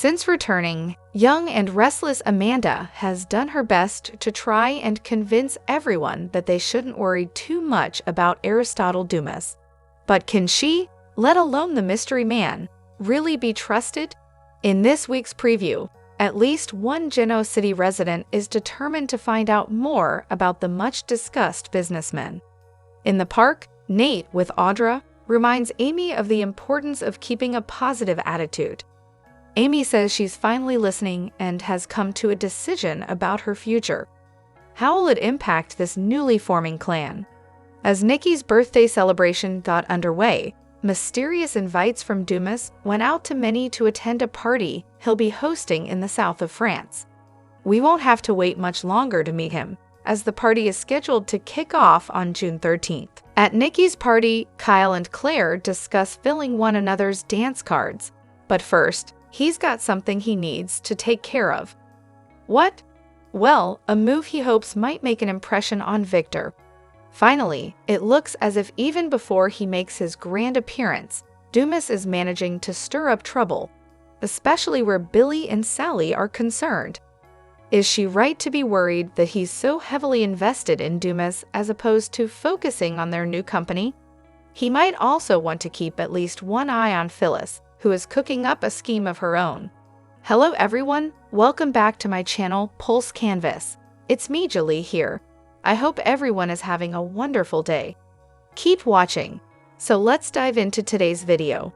Since returning, young and restless Amanda has done her best to try and convince everyone that they shouldn't worry too much about Aristotle Dumas. But can she, let alone the mystery man, really be trusted? In this week's preview, at least one Genoa City resident is determined to find out more about the much-discussed businessman. In the park, Nate, with Audra, reminds Amy of the importance of keeping a positive attitude. Amy says she's finally listening and has come to a decision about her future. How will it impact this newly forming clan? As Nikki's birthday celebration got underway, mysterious invites from Dumas went out to many to attend a party he'll be hosting in the south of France. We won't have to wait much longer to meet him, as the party is scheduled to kick off on June 13th. At Nikki's party, Kyle and Claire discuss filling one another's dance cards. But first, he's got something he needs to take care of. What? Well, a move he hopes might make an impression on Victor. Finally, it looks as if even before he makes his grand appearance, Dumas is managing to stir up trouble, especially where Billy and Sally are concerned. Is she right to be worried that he's so heavily invested in Dumas as opposed to focusing on their new company? He might also want to keep at least one eye on Phyllis, who is cooking up a scheme of her own. Hello everyone, welcome back to my channel Pulse Canvas. It's me, Julie, here. I hope everyone is having a wonderful day. Keep watching. So let's dive into today's video.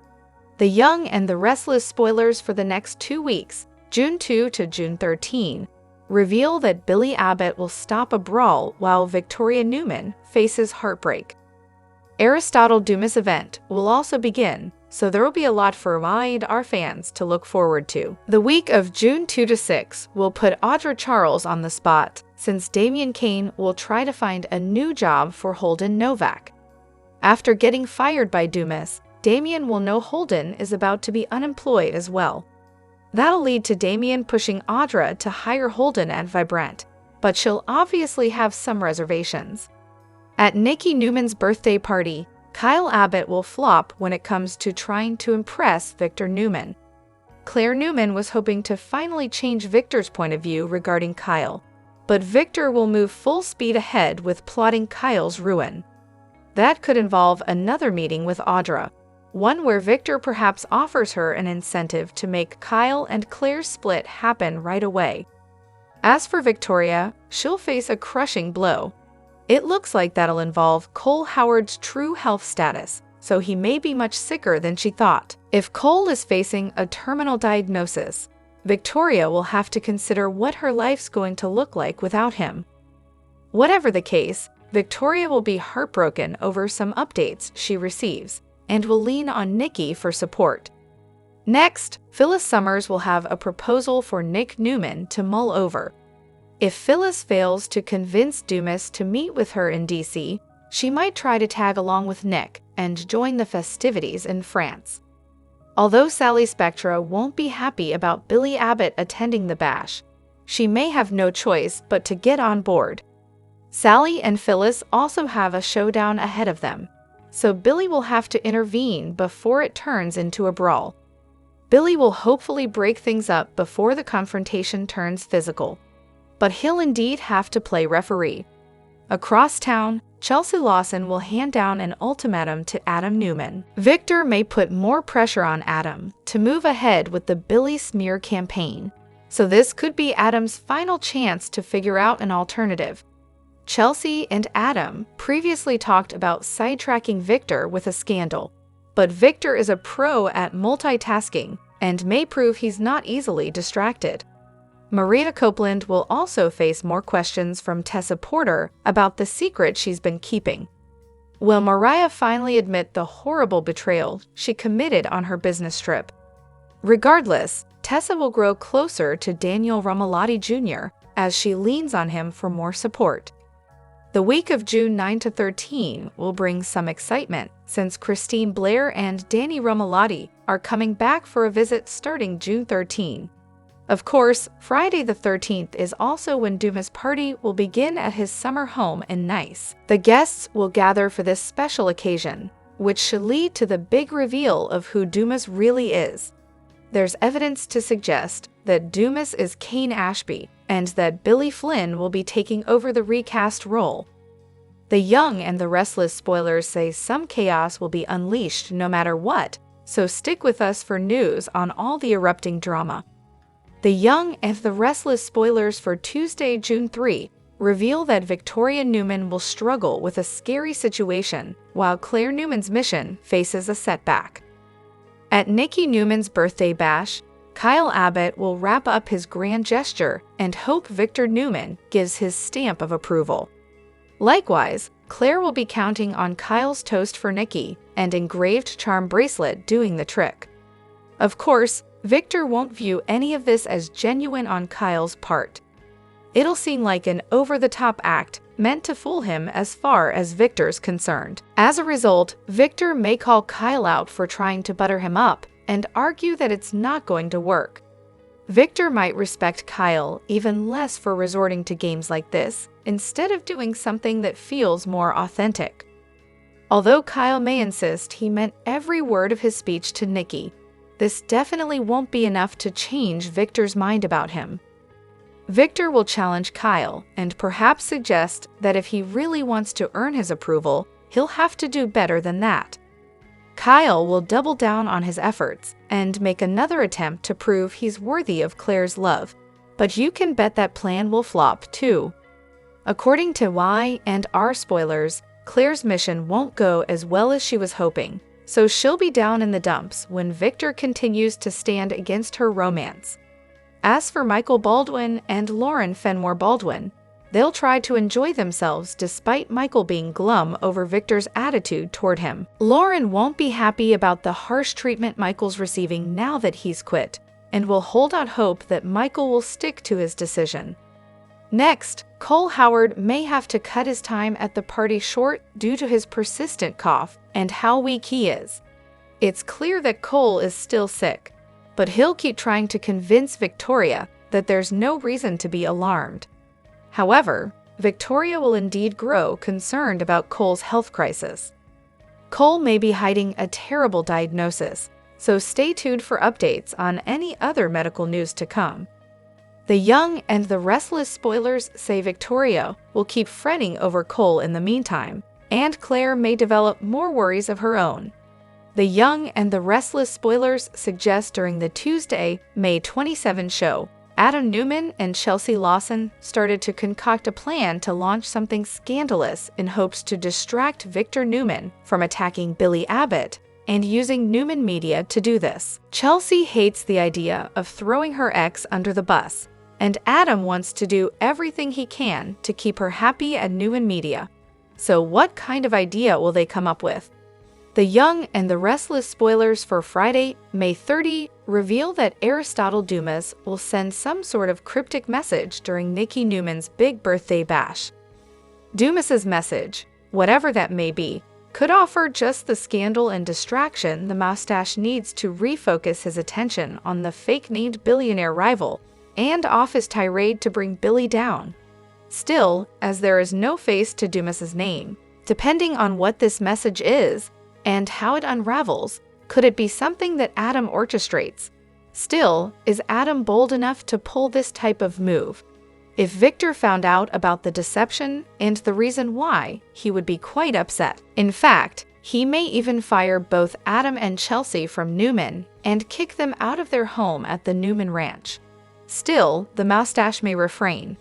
The Young and the Restless spoilers for the next 2 weeks, June 2 to June 13, reveal that Billy Abbott will stop a brawl while Victoria Newman faces heartbreak. Aristotle Dumas event will also begin, so there will be a lot for our fans to look forward to. The week of June 2 to 6 will put Audra Charles on the spot, since Damien Kane will try to find a new job for Holden Novak. After getting fired by Dumas, Damien will know Holden is about to be unemployed as well. That'll lead to Damien pushing Audra to hire Holden at Vibrant, but she'll obviously have some reservations. At Nikki Newman's birthday party, Kyle Abbott will flop when it comes to trying to impress Victor Newman. Claire Newman was hoping to finally change Victor's point of view regarding Kyle, but Victor will move full speed ahead with plotting Kyle's ruin. That could involve another meeting with Audra, one where Victor perhaps offers her an incentive to make Kyle and Claire's split happen right away. As for Victoria, she'll face a crushing blow. It looks like that'll involve Cole Howard's true health status, so he may be much sicker than she thought. If Cole is facing a terminal diagnosis, Victoria will have to consider what her life's going to look like without him. Whatever the case, Victoria will be heartbroken over some updates she receives, and will lean on Nikki for support. Next, Phyllis Summers will have a proposal for Nick Newman to mull over. If Phyllis fails to convince Dumas to meet with her in DC, she might try to tag along with Nick and join the festivities in France. Although Sally Spectra won't be happy about Billy Abbott attending the bash, she may have no choice but to get on board. Sally and Phyllis also have a showdown ahead of them, so Billy will have to intervene before it turns into a brawl. Billy will hopefully break things up before the confrontation turns physical, but he'll indeed have to play referee. Across town, Chelsea Lawson will hand down an ultimatum to Adam Newman. Victor may put more pressure on Adam to move ahead with the Billy smear campaign, so this could be Adam's final chance to figure out an alternative. Chelsea and Adam previously talked about sidetracking Victor with a scandal, but Victor is a pro at multitasking and may prove he's not easily distracted. Marita Copeland will also face more questions from Tessa Porter about the secret she's been keeping. Will Mariah finally admit the horrible betrayal she committed on her business trip? Regardless, Tessa will grow closer to Daniel Romalotti Jr. as she leans on him for more support. The week of June 9 to 13 will bring some excitement since Christine Blair and Danny Romalotti are coming back for a visit starting June 13. Of course, Friday the 13th is also when Dumas' party will begin at his summer home in Nice. The guests will gather for this special occasion, which should lead to the big reveal of who Dumas really is. there's evidence to suggest that Dumas is Kane Ashby and that Billy Flynn will be taking over the recast role. The Young and the Restless spoilers say some chaos will be unleashed no matter what, so stick with us for news on all the erupting drama. The Young and the Restless spoilers for Tuesday, June 3, reveal that Victoria Newman will struggle with a scary situation while Claire Newman's mission faces a setback. At Nikki Newman's birthday bash, Kyle Abbott will wrap up his grand gesture and hope Victor Newman gives his stamp of approval. Likewise, Claire will be counting on Kyle's toast for Nikki and engraved charm bracelet doing the trick. Of course, Victor won't view any of this as genuine on Kyle's part. It'll seem like an over-the-top act meant to fool him as far as Victor's concerned. As a result, Victor may call Kyle out for trying to butter him up and argue that it's not going to work. Victor might respect Kyle even less for resorting to games like this, instead of doing something that feels more authentic. Although Kyle may insist he meant every word of his speech to Nikki, this definitely won't be enough to change Victor's mind about him. Victor will challenge Kyle and perhaps suggest that if he really wants to earn his approval, he'll have to do better than that. Kyle will double down on his efforts and make another attempt to prove he's worthy of Claire's love, but you can bet that plan will flop too. According to Y&R spoilers, Claire's mission won't go as well as she was hoping, so she'll be down in the dumps when Victor continues to stand against her romance. As for Michael Baldwin and Lauren Fenmore Baldwin, they'll try to enjoy themselves despite Michael being glum over Victor's attitude toward him. Lauren won't be happy about the harsh treatment Michael's receiving now that he's quit, and will hold out hope that Michael will stick to his decision. Next, Cole Howard may have to cut his time at the party short due to his persistent cough and how weak he is. It's clear that Cole is still sick, but he'll keep trying to convince Victoria that there's no reason to be alarmed. However, Victoria will indeed grow concerned about Cole's health crisis. Cole may be hiding a terrible diagnosis, so stay tuned for updates on any other medical news to come. The Young and the Restless spoilers say Victoria will keep fretting over Cole in the meantime, and Claire may develop more worries of her own. The Young and the Restless spoilers suggest during the Tuesday, May 27 show, Adam Newman and Chelsea Lawson started to concoct a plan to launch something scandalous in hopes to distract Victor Newman from attacking Billy Abbott and using Newman Media to do this. Chelsea hates the idea of throwing her ex under the bus, and Adam wants to do everything he can to keep her happy at Newman Media. So what kind of idea will they come up with? The Young and the Restless spoilers for Friday, May 30, reveal that Aristotle Dumas will send some sort of cryptic message during Nikki Newman's big birthday bash. Dumas's message, whatever that may be, could offer just the scandal and distraction the mustache needs to refocus his attention on the fake-named billionaire rival and off his tirade to bring Billy down. Still, as there is no face to Dumas's name, depending on what this message is and how it unravels, could it be something that Adam orchestrates? Still, is Adam bold enough to pull this type of move? If Victor found out about the deception and the reason why, he would be quite upset. In fact, he may even fire both Adam and Chelsea from Newman and kick them out of their home at the Newman Ranch. Still, the mustache may refrain.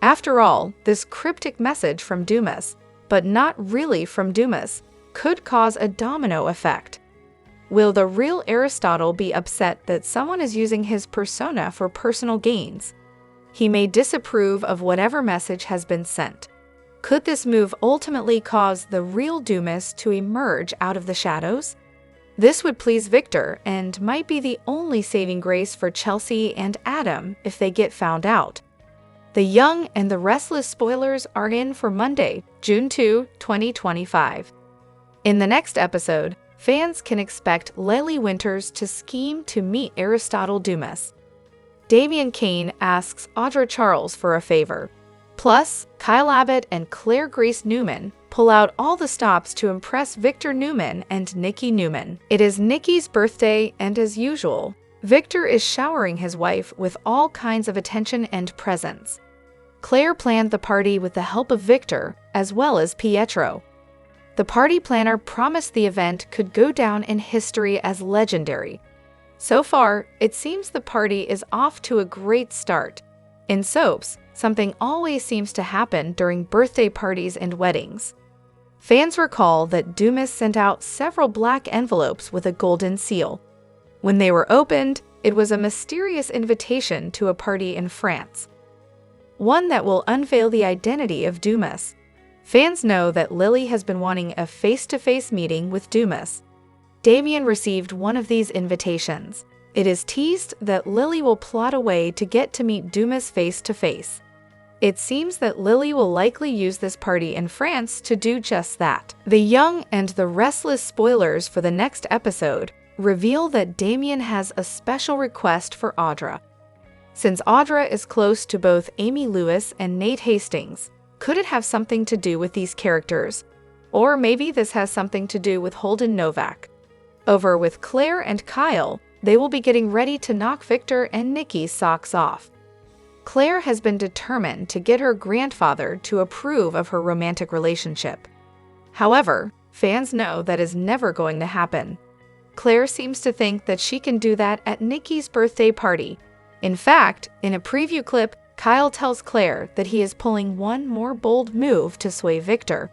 After all, this cryptic message from Dumas, but not really from Dumas, could cause a domino effect. Will the real Aristotle be upset that someone is using his persona for personal gains? He may disapprove of whatever message has been sent. Could this move ultimately cause the real Dumas to emerge out of the shadows? This would please Victor and might be the only saving grace for Chelsea and Adam if they get found out. The Young and the Restless spoilers are in for Monday, June 2, 2025. In the next episode, fans can expect Lely Winters to scheme to meet Aristotle Dumas. Damian Kane asks Audra Charles for a favor. Plus, Kyle Abbott and Claire Grace Newman pull out all the stops to impress Victor Newman and Nikki Newman. It is Nikki's birthday, and as usual, Victor is showering his wife with all kinds of attention and presents. Claire planned the party with the help of Victor, as well as Pietro. The party planner promised the event could go down in history as legendary. So far, it seems the party is off to a great start. In soaps, something always seems to happen during birthday parties and weddings. Fans recall that Dumas sent out several black envelopes with a golden seal. When they were opened, it was a mysterious invitation to a party in France. One that will unveil the identity of Dumas. Fans know that Lily has been wanting a face-to-face meeting with Dumas. Damien received one of these invitations. It is teased that Lily will plot a way to get to meet Dumas face-to-face. It seems that Lily will likely use this party in France to do just that. The Young and the Restless spoilers for the next episode reveal that Damien has a special request for Audra. Since Audra is close to both Amy Lewis and Nate Hastings, could it have something to do with these characters? Or maybe this has something to do with Holden Novak. Over with Claire and Kyle, they will be getting ready to knock Victor and Nikki's socks off. Claire has been determined to get her grandfather to approve of her romantic relationship. However, fans know that is never going to happen. Claire seems to think that she can do that at Nikki's birthday party. In fact, in a preview clip, Kyle tells Claire that he is pulling one more bold move to sway Victor.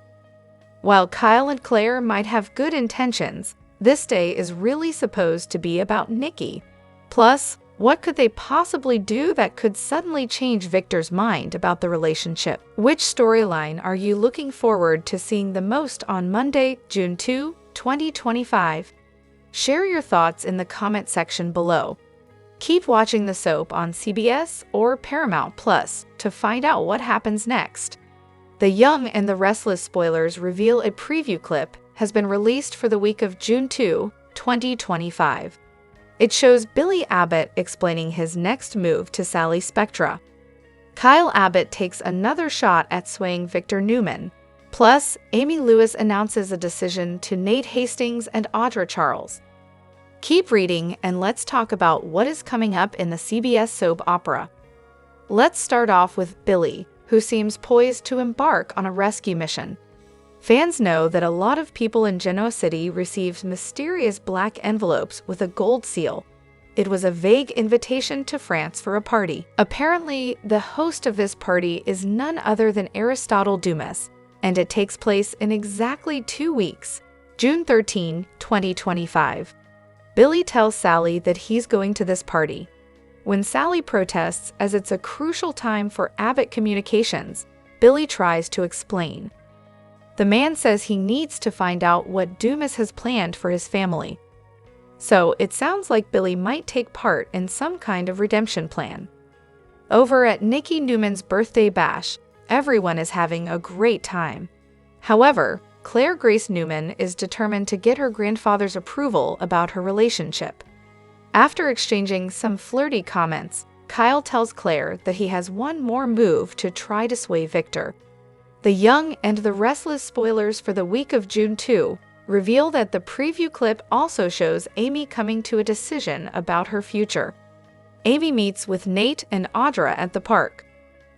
While Kyle and Claire might have good intentions, this day is really supposed to be about Nikki. Plus, what could they possibly do that could suddenly change Victor's mind about the relationship? Which storyline are you looking forward to seeing the most on Monday, June 2, 2025? Share your thoughts in the comment section below. Keep watching the soap on CBS or Paramount Plus to find out what happens next. The Young and the Restless spoilers reveal a preview clip has been released for the week of June 2, 2025. It shows Billy Abbott explaining his next move to Sally Spectra. Kyle Abbott takes another shot at swaying Victor Newman. Plus, Amy Lewis announces a decision to Nate Hastings and Audra Charles. Keep reading and let's talk about what is coming up in the CBS soap opera. Let's start off with Billy, who seems poised to embark on a rescue mission. Fans know that a lot of people in Genoa City received mysterious black envelopes with a gold seal. It was a vague invitation to France for a party. Apparently, the host of this party is none other than Aristotle Dumas, and it takes place in exactly 2 weeks, June 13, 2025. Billy tells Sally that he's going to this party. When Sally protests as it's a crucial time for Abbott communications, Billy tries to explain. The man says he needs to find out what Dumas has planned for his family. So it sounds like Billy might take part in some kind of redemption plan. Over at Nikki Newman's birthday bash, everyone is having a great time. However, Claire Grace Newman is determined to get her grandfather's approval about her relationship. After exchanging some flirty comments, Kyle tells Claire that he has one more move to try to sway Victor. The Young and the Restless spoilers for the week of June 2 reveal that the preview clip also shows Amy coming to a decision about her future. Amy meets with Nate and Audra at the park.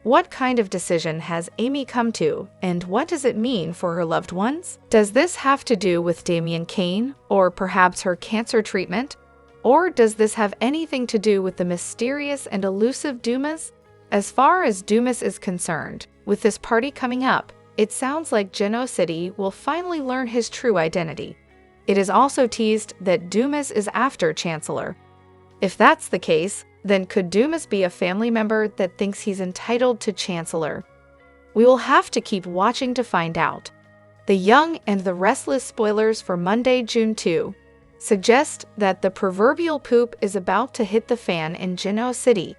What kind of decision has Amy come to, and what does it mean for her loved ones? Does this have to do with Damien Kane, or perhaps her cancer treatment? Or does this have anything to do with the mysterious and elusive Dumas? As far as Dumas is concerned, with this party coming up, it sounds like Genoa City will finally learn his true identity. It is also teased that Dumas is after Chancellor. If that's the case, then could Dumas be a family member that thinks he's entitled to Chancellor? We will have to keep watching to find out. The Young and the Restless spoilers for Monday, June 2 suggest that the proverbial poop is about to hit the fan in Genoa City.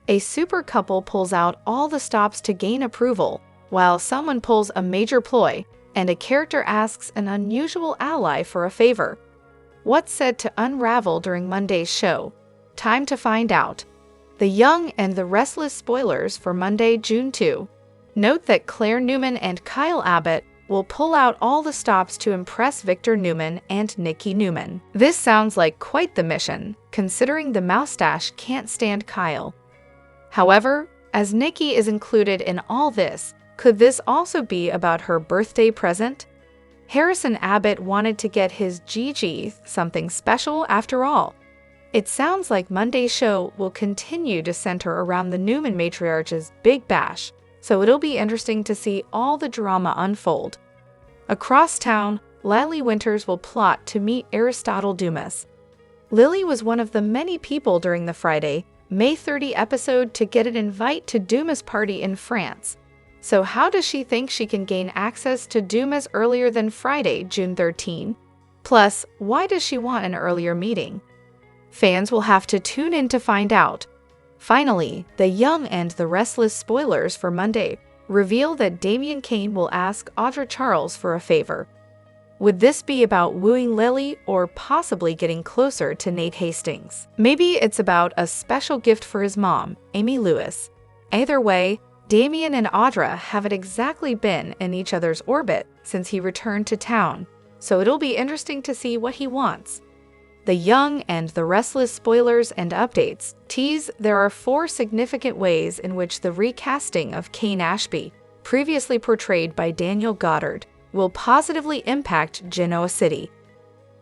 A super couple pulls out all the stops to gain approval, while someone pulls a major ploy, and a character asks an unusual ally for a favor. What's said to unravel during Monday's show? Time to find out. The Young and the Restless spoilers for Monday, June 2. Note that Claire Newman and Kyle Abbott will pull out all the stops to impress Victor Newman and Nikki Newman. This sounds like quite the mission. considering the moustache can't stand Kyle. However, as Nikki is included in all this, could this also be about her birthday present? Harrison Abbott wanted to get his Gigi something special after all. It sounds like Monday's show will continue to center around the Newman matriarch's Big Bash, so it'll be interesting to see all the drama unfold. Across town, Lily Winters will plot to meet Aristotle Dumas. Lily was one of the many people during the Friday, May 30 episode to get an invite to Dumas' party in France. So how does she think she can gain access to Dumas earlier than Friday, June 13? Plus, why does she want an earlier meeting? Fans will have to tune in to find out. Finally, the Young and the Restless spoilers for Monday reveal that Damian Kane will ask Audra Charles for a favor. Would this be about wooing Lily or possibly getting closer to Nate Hastings? Maybe it's about a special gift for his mom, Amy Lewis. Either way, Damian and Audra haven't exactly been in each other's orbit since he returned to town, so it'll be interesting to see what he wants. The Young and the Restless spoilers and updates tease there are 4 significant ways in which the recasting of Kane Ashby, previously portrayed by Daniel Goddard, will positively impact Genoa City.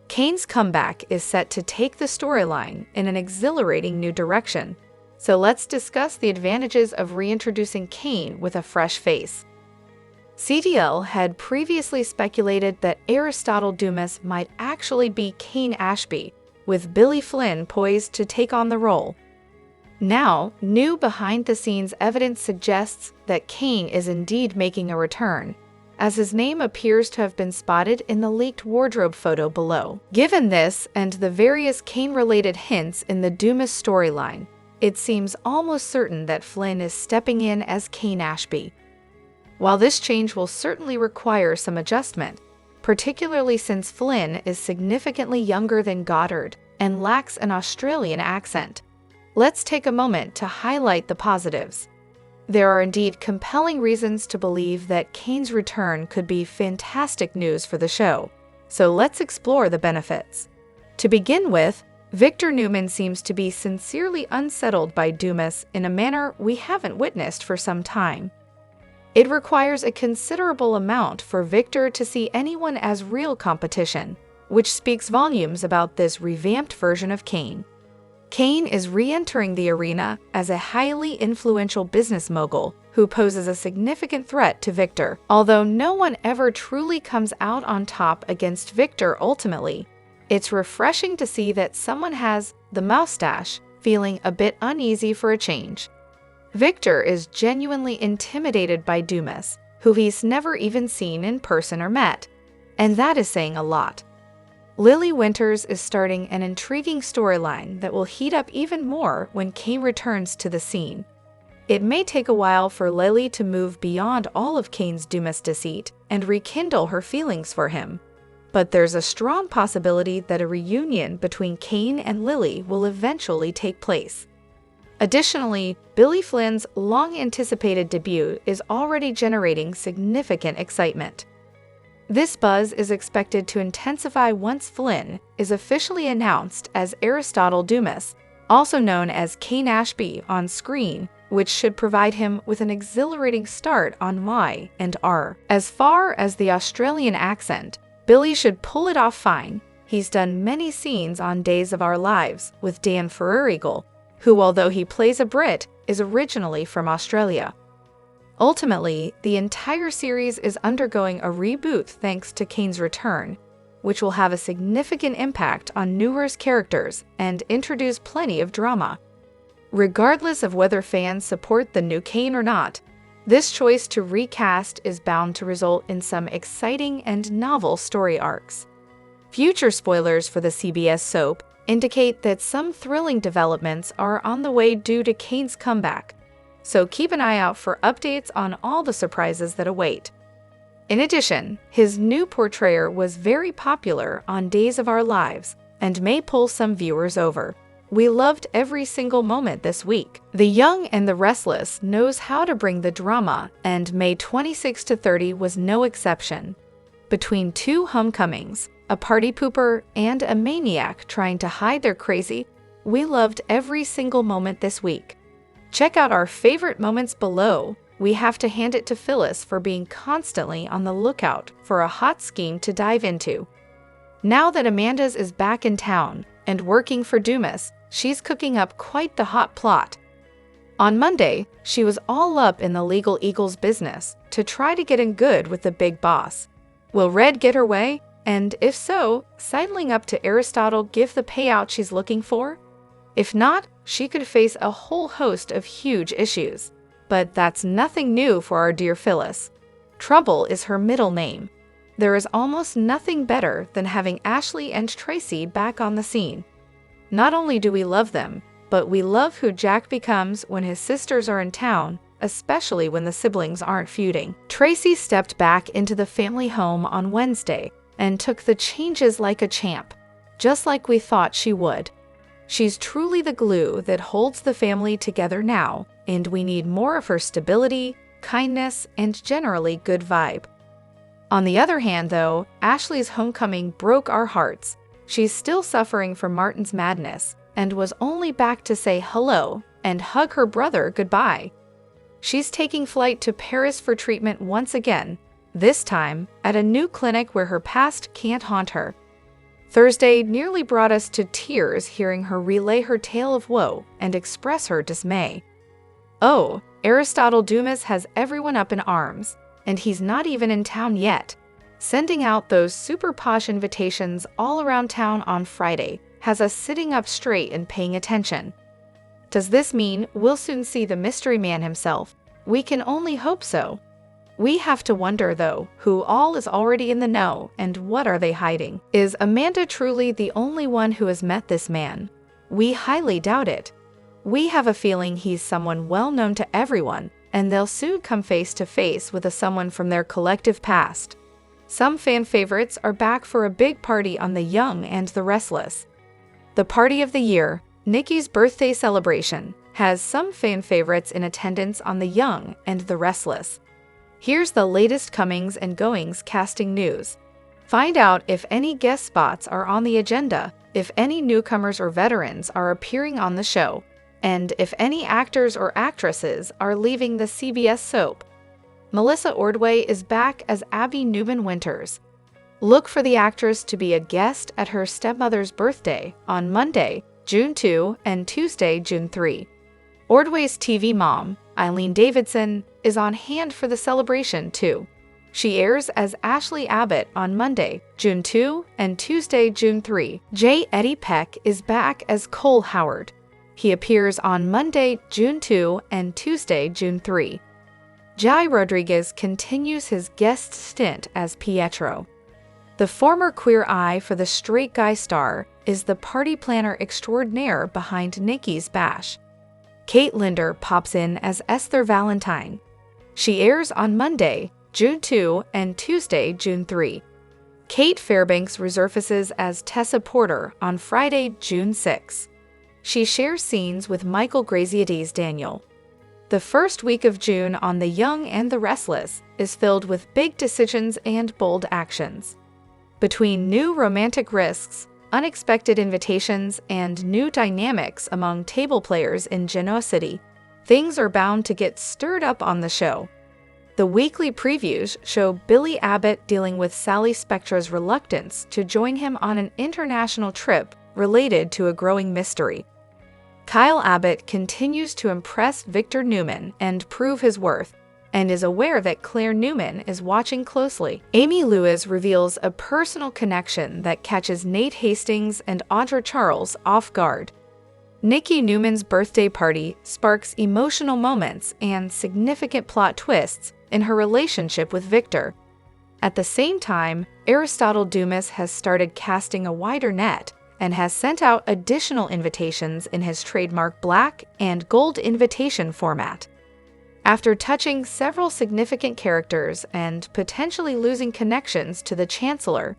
Kane's comeback is set to take the storyline in an exhilarating new direction, so let's discuss the advantages of reintroducing Kane with a fresh face. CDL had previously speculated that Aristotle Dumas might actually be Kane Ashby, with Billy Flynn poised to take on the role. Now, new behind-the-scenes evidence suggests that Kane is indeed making a return, as his name appears to have been spotted in the leaked wardrobe photo below. Given this and the various Kane-related hints in the Dumas storyline, it seems almost certain that Flynn is stepping in as Kane Ashby. While this change will certainly require some adjustment, particularly since Flynn is significantly younger than Goddard and lacks an Australian accent, let's take a moment to highlight the positives. There are indeed compelling reasons to believe that Kane's return could be fantastic news for the show, so let's explore the benefits. To begin with, Victor Newman seems to be sincerely unsettled by Dumas in a manner we haven't witnessed for some time. It requires a considerable amount for Victor to see anyone as real competition, which speaks volumes about this revamped version of Kane. Kane is re-entering the arena as a highly influential business mogul who poses a significant threat to Victor. Although no one ever truly comes out on top against Victor ultimately, it's refreshing to see that someone has the moustache feeling a bit uneasy for a change. Victor is genuinely intimidated by Dumas, who he's never even seen in person or met, and that is saying a lot. Lily Winters is starting an intriguing storyline that will heat up even more when Kane returns to the scene. It may take a while for Lily to move beyond all of Kane's Dumas deceit and rekindle her feelings for him, but there's a strong possibility that a reunion between Kane and Lily will eventually take place. Additionally, Billy Flynn's long-anticipated debut is already generating significant excitement. This buzz is expected to intensify once Flynn is officially announced as Aristotle Dumas, also known as Kane Ashby on screen, which should provide him with an exhilarating start on Y and R. As far as the Australian accent, Billy should pull it off fine. He's done many scenes on Days of Our Lives with Dan Ferrarigal, who, although he plays a Brit, is originally from Australia. Ultimately, the entire series is undergoing a reboot thanks to Kane's return, which will have a significant impact on numerous characters and introduce plenty of drama. Regardless of whether fans support the new Kane or not, this choice to recast is bound to result in some exciting and novel story arcs. Future spoilers for the CBS soap indicate that some thrilling developments are on the way due to Kane's comeback, so keep an eye out for updates on all the surprises that await. In addition, his new portrayer was very popular on Days of Our Lives and may pull some viewers over. We loved every single moment this week. The Young and the Restless knows how to bring the drama, and May 26 to 30 was no exception. Between two homecomings, a party pooper, and a maniac trying to hide their crazy, We loved every single moment this week. Check out our favorite moments below. We have to hand it to Phyllis for being constantly on the lookout for a hot scheme to dive into. Now that Amanda's is back in town and working for Dumas, she's cooking up quite the hot plot. On Monday, she was all up in the legal eagle's business to try to get in good with the big boss. Will Red get her way? And if so, sidling up to Aristotle give the payout she's looking for? If not, she could face a whole host of huge issues. But that's nothing new for our dear Phyllis. Trouble is her middle name. There is almost nothing better than having Ashley and Tracy back on the scene. Not only do we love them, but we love who Jack becomes when his sisters are in town, especially when the siblings aren't feuding. Tracy stepped back into the family home on Wednesday and took the changes like a champ, just like we thought she would. She's truly the glue that holds the family together now, and we need more of her stability, kindness, and generally good vibe. On the other hand, though, Ashley's homecoming broke our hearts. She's still suffering from Martin's madness and was only back to say hello and hug her brother goodbye. She's taking flight to Paris for treatment once again, this time at a new clinic where her past can't haunt her. Thursday nearly brought us to tears hearing her relay her tale of woe and express her dismay. Oh, Aristotle Dumas has everyone up in arms, and he's not even in town yet. Sending out those super posh invitations all around town on Friday has us sitting up straight and paying attention. Does this mean we'll soon see the mystery man himself? We can only hope so. We have to wonder, though, who all is already in the know and what are they hiding? Is Amanda truly the only one who has met this man? We highly doubt it. We have a feeling he's someone well known to everyone, and they'll soon come face to face with someone from their collective past. Some fan favorites are back for a big party on The Young and the Restless. The party of the year, Nikki's birthday celebration, has some fan favorites in attendance on The Young and the Restless. Here's the latest comings and goings casting news. Find out if any guest spots are on the agenda, if any newcomers or veterans are appearing on the show, and if any actors or actresses are leaving the CBS soap. Melissa Ordway is back as Abby Newman Winters. Look for the actress to be a guest at her stepmother's birthday on Monday, June 2 and Tuesday, June 3. Ordway's TV mom, Eileen Davidson, is on hand for the celebration too. She airs as Ashley Abbott on Monday, June 2 and Tuesday, June 3. J. Eddie Peck is back as Cole Howard. He appears on Monday, June 2 and Tuesday, June 3. Jai Rodriguez continues his guest stint as Pietro. The former queer eye for the straight guy star is the party planner extraordinaire behind Nikki's bash. Kate Linder pops in as Esther Valentine. She airs on Monday, June 2 and Tuesday, June 3. Kate Fairbanks resurfaces as Tessa Porter on Friday, June 6. She shares scenes with Michael Graziadis Daniel. The first week of June on The Young and the Restless is filled with big decisions and bold actions. Between new romantic risks, unexpected invitations, and new dynamics among table players in Genoa City, things are bound to get stirred up on the show. The weekly previews show Billy Abbott dealing with Sally Spectra's reluctance to join him on an international trip related to a growing mystery. Kyle Abbott continues to impress Victor Newman and prove his worth, and is aware that Claire Newman is watching closely. Amy Lewis reveals a personal connection that catches Nate Hastings and Audra Charles off guard. Nikki Newman's birthday party sparks emotional moments and significant plot twists in her relationship with Victor. At the same time, Aristotle Dumas has started casting a wider net and has sent out additional invitations in his trademark black and gold invitation format. After touching several significant characters and potentially losing connections to the Chancellor,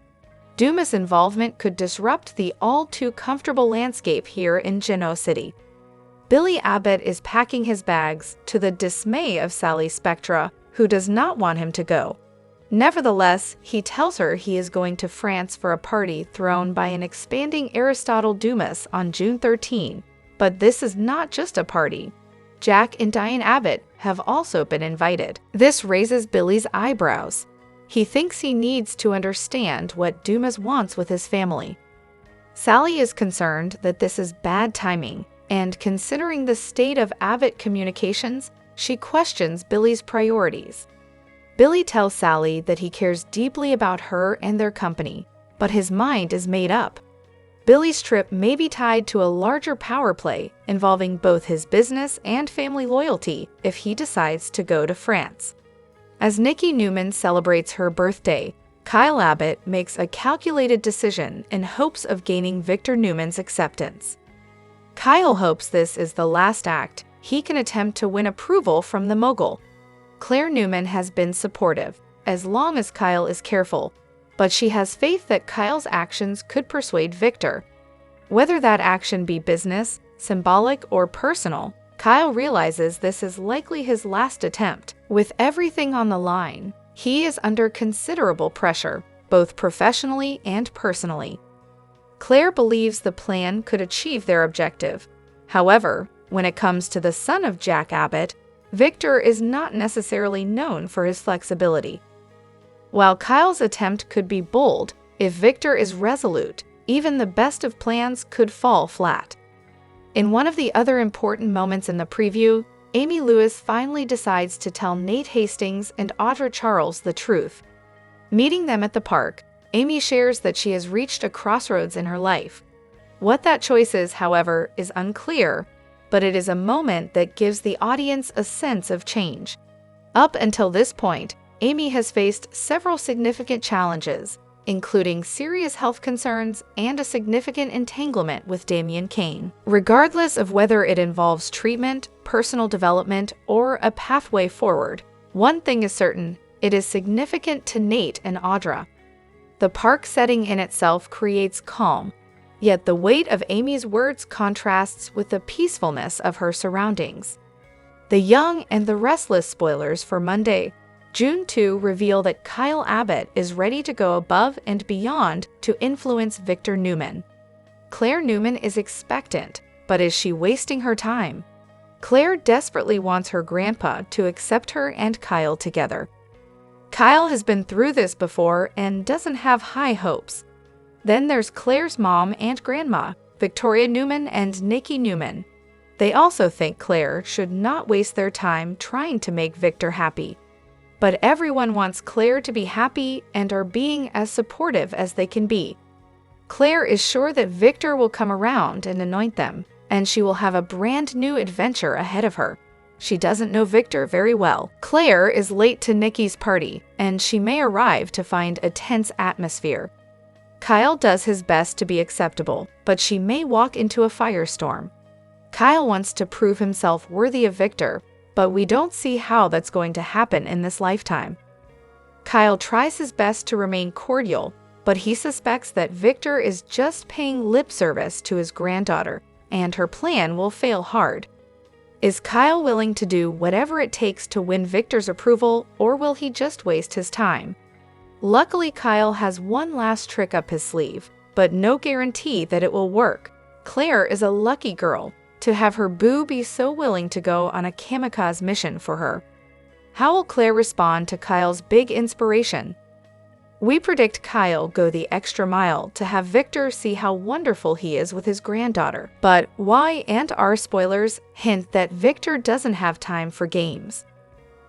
Dumas' involvement could disrupt the all-too-comfortable landscape here in Genoa City. Billy Abbott is packing his bags to the dismay of Sally Spectra, who does not want him to go. Nevertheless, he tells her he is going to France for a party thrown by an expanding Aristotle Dumas on June 13. But this is not just a party. Jack and Diane Abbott have also been invited. This raises Billy's eyebrows. He thinks he needs to understand what Dumas wants with his family. Sally is concerned that this is bad timing, and considering the state of Abbott communications, she questions Billy's priorities. Billy tells Sally that he cares deeply about her and their company, but his mind is made up. Billy's trip may be tied to a larger power play involving both his business and family loyalty if he decides to go to France. As Nikki Newman celebrates her birthday, Kyle Abbott makes a calculated decision in hopes of gaining Victor Newman's acceptance. Kyle hopes this is the last act he can attempt to win approval from the mogul. Claire Newman has been supportive, as long as Kyle is careful, but she has faith that Kyle's actions could persuade Victor. Whether that action be business, symbolic, or personal, Kyle realizes this is likely his last attempt. With everything on the line, he is under considerable pressure, both professionally and personally. Claire believes the plan could achieve their objective. However, when it comes to the son of Jack Abbott, Victor is not necessarily known for his flexibility. While Kyle's attempt could be bold, if Victor is resolute, even the best of plans could fall flat. In one of the other important moments in the preview, Amy Lewis finally decides to tell Nate Hastings and Audra Charles the truth. Meeting them at the park, Amy shares that she has reached a crossroads in her life. What that choice is, however, is unclear, but it is a moment that gives the audience a sense of change. Up until this point, Amy has faced several significant challenges, including serious health concerns and a significant entanglement with Damian Kane. Regardless of whether it involves treatment, personal development, or a pathway forward, one thing is certain: it is significant to Nate and Audra. The park setting in itself creates calm, yet the weight of Amy's words contrasts with the peacefulness of her surroundings. The Young and the Restless spoilers for Monday, June 2 reveal that Kyle Abbott is ready to go above and beyond to influence Victor Newman. Claire Newman is expectant, but is she wasting her time? Claire desperately wants her grandpa to accept her and Kyle together. Kyle has been through this before and doesn't have high hopes. Then there's Claire's mom and grandma, Victoria Newman and Nikki Newman. They also think Claire should not waste their time trying to make Victor happy. But everyone wants Claire to be happy and are being as supportive as they can be. Claire is sure that Victor will come around and anoint them, and she will have a brand new adventure ahead of her. She doesn't know Victor very well. Claire is late to Nikki's party, and she may arrive to find a tense atmosphere. Kyle does his best to be acceptable, but she may walk into a firestorm. Kyle wants to prove himself worthy of Victor, but we don't see how that's going to happen in this lifetime. Kyle tries his best to remain cordial, but he suspects that Victor is just paying lip service to his granddaughter, and her plan will fail hard. Is Kyle willing to do whatever it takes to win Victor's approval, or will he just waste his time? Luckily, Kyle has one last trick up his sleeve, but no guarantee that it will work. Claire is a lucky girl to have her boo be so willing to go on a kamikaze mission for her. How will Claire respond to Kyle's big inspiration? We predict Kyle go the extra mile to have Victor see how wonderful he is with his granddaughter. But Y and R spoilers hint that Victor doesn't have time for games.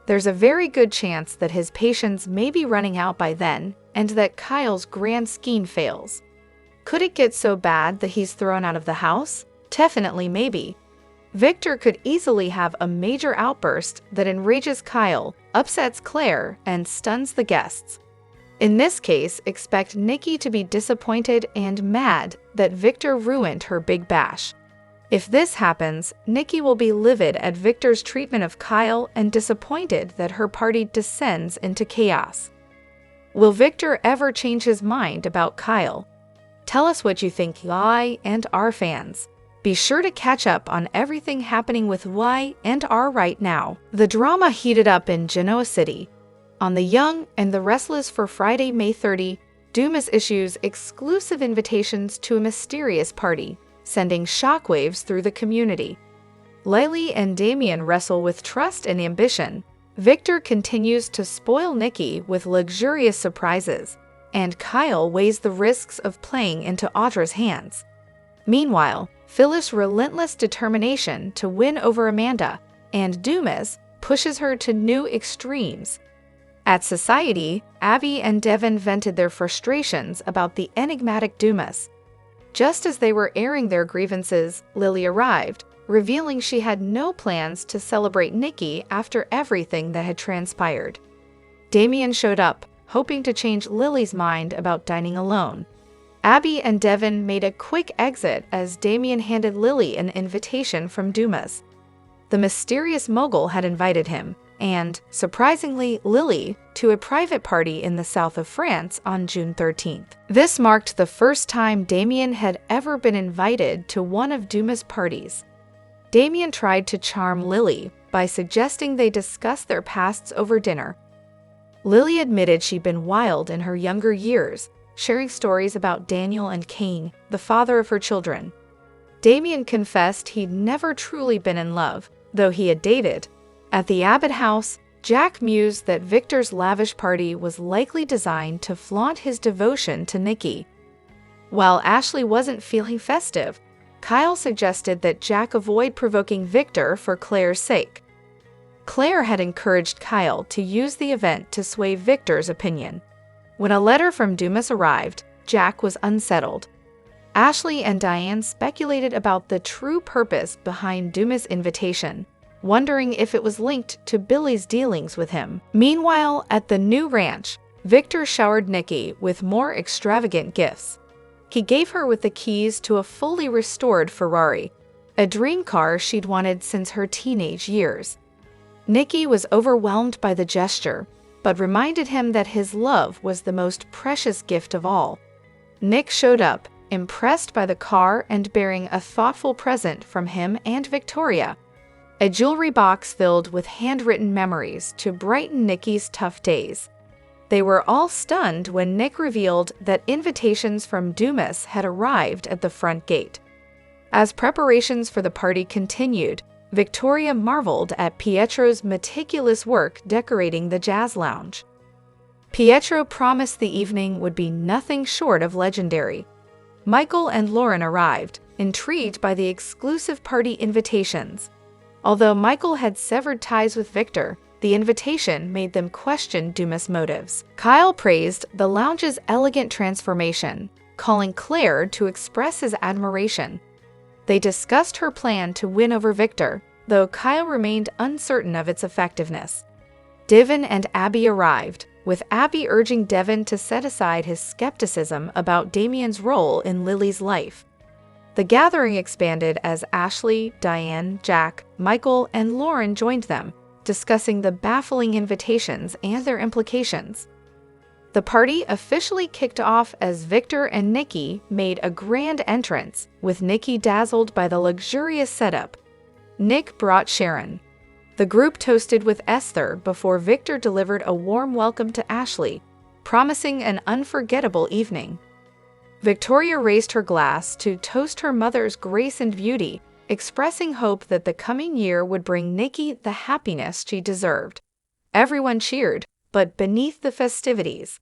There's a very good chance that his patience may be running out by then, and that Kyle's grand scheme fails. Could it get so bad that he's thrown out of the house? Definitely maybe. Victor could easily have a major outburst that enrages Kyle, upsets Claire, and stuns the guests. In this case, expect Nikki to be disappointed and mad that Victor ruined her big bash. If this happens, Nikki will be livid at Victor's treatment of Kyle and disappointed that her party descends into chaos. Will Victor ever change his mind about Kyle? Tell us what you think, Y and R fans. Be sure to catch up on everything happening with Y and R right now. The drama heated up in Genoa City. On The Young and the Restless for Friday, May 30, Dumas issues exclusive invitations to a mysterious party, sending shockwaves through the community. Lily and Damien wrestle with trust and ambition. Victor continues to spoil Nikki with luxurious surprises, and Kyle weighs the risks of playing into Audra's hands. Meanwhile, Phyllis' relentless determination to win over Amanda, and Dumas pushes her to new extremes. At Society, Abby and Devin vented their frustrations about the enigmatic Dumas. Just as they were airing their grievances, Lily arrived, revealing she had no plans to celebrate Nikki after everything that had transpired. Damien showed up, hoping to change Lily's mind about dining alone. Abby and Devin made a quick exit as Damien handed Lily an invitation from Dumas. The mysterious mogul had invited him, and, surprisingly, Lily, to a private party in the south of France on June 13th. This marked the first time Damien had ever been invited to one of Dumas' parties. Damien tried to charm Lily by suggesting they discuss their pasts over dinner. Lily admitted she'd been wild in her younger years, sharing stories about Daniel and Cain, the father of her children. Damien confessed he'd never truly been in love, though he had dated. At the Abbott house, Jack mused that Victor's lavish party was likely designed to flaunt his devotion to Nikki. While Ashley wasn't feeling festive, Kyle suggested that Jack avoid provoking Victor for Claire's sake. Claire had encouraged Kyle to use the event to sway Victor's opinion. When a letter from Dumas arrived, Jack was unsettled. Ashley and Diane speculated about the true purpose behind Dumas' invitation, wondering if it was linked to Billy's dealings with him. Meanwhile, at the new ranch, Victor showered Nikki with more extravagant gifts. He gave her with the keys to a fully restored Ferrari, a dream car she'd wanted since her teenage years. Nikki was overwhelmed by the gesture, but reminded him that his love was the most precious gift of all. Nick showed up, impressed by the car and bearing a thoughtful present from him and Victoria, a jewelry box filled with handwritten memories to brighten Nikki's tough days. They were all stunned when Nick revealed that invitations from Dumas had arrived at the front gate. As preparations for the party continued, Victoria marveled at Pietro's meticulous work decorating the jazz lounge. Pietro promised the evening would be nothing short of legendary. Michael and Lauren arrived, intrigued by the exclusive party invitations. Although Michael had severed ties with Victor, the invitation made them question Dumas' motives. Kyle praised the lounge's elegant transformation, calling Claire to express his admiration. They discussed her plan to win over Victor, though Kyle remained uncertain of its effectiveness. Devin and Abby arrived, with Abby urging Devin to set aside his skepticism about Damien's role in Lily's life. The gathering expanded as Ashley, Diane, Jack, Michael, and Lauren joined them, discussing the baffling invitations and their implications. The party officially kicked off as Victor and Nikki made a grand entrance, with Nikki dazzled by the luxurious setup. Nick brought Sharon. The group toasted with Esther before Victor delivered a warm welcome to Ashley, promising an unforgettable evening. Victoria raised her glass to toast her mother's grace and beauty, expressing hope that the coming year would bring Nikki the happiness she deserved. Everyone cheered, but beneath the festivities,